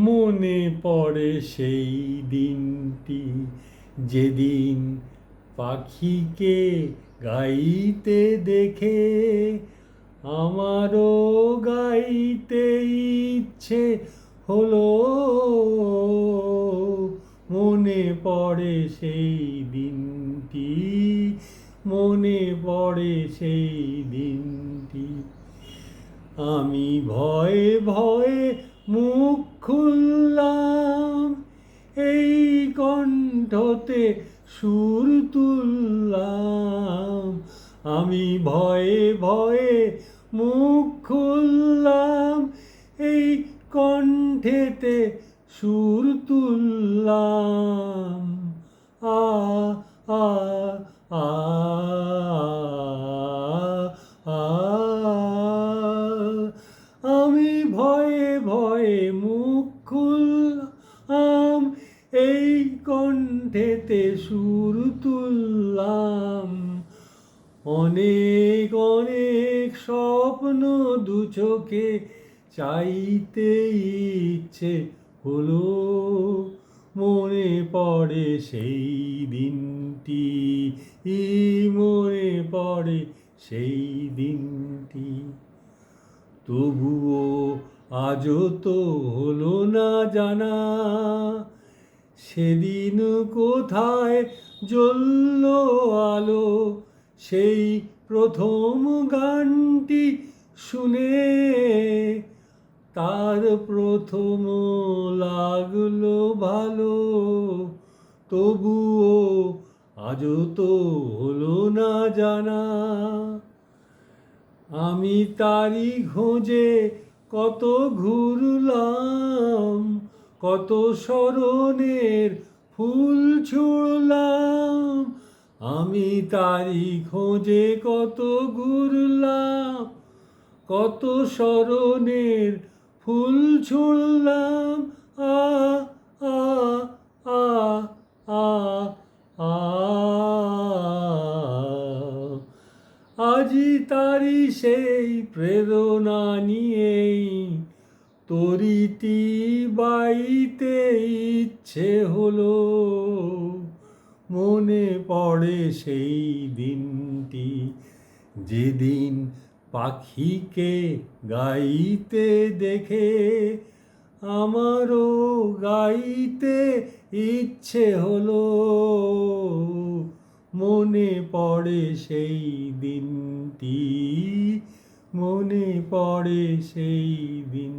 মনে পড়ে সেই দিনটি যেদিন পাখিকে গাইতে দেখে আমারও গাইতে ইচ্ছে হলো। মনে পড়ে সেই দিনটি, মনে পড়ে সেই দিনটি। আমি ভয়ে ভয়ে মুখ খুললাম, এই কণ্ঠতে সুর তুললাম। আমি ভয়ে ভয়ে মুখ খুললাম, এই কণ্ঠেতে সুর তুললাম। আ আ আ আ আমি ভয়ে ভয়ে মুখ খুললাম, এই কণ্ঠেতে সুর তুললাম। অনেক অনেক স্বপ্ন দু চোখে চাইতে ইচ্ছে হলো। মনে পড়ে সেই দিনটি, মনে পড়ে সেই দিনটি। তবুও আজও তো হলো না জানা, সেদিন কোথায় জ্বলল আলো। সেই প্রথম গানটি শুনে তার প্রথম লাগলো ভালো। তবুও আজও তো হলো না জানা, আমি তারি খোঁজে কত ঘুরলাম, কত স্মরণের ফুল ছুঁড়লাম। আমি তারি খোঁজে কত ঘুরলাম, কত স্মরণের ফুল ছুঁড়লাম। আ আ আ আ আ আজি তারি সেই প্রেরণা নিয়েই তরিতি বাইতে ইচ্ছে হলো। মনে পড়ে সেই দিনটি যেদিন পাখিকে গাইতে দেখে আমারও গাইতে ইচ্ছে হলো। মনে পড়ে সেই দিনটি, মনে পড়ে সেই দিন।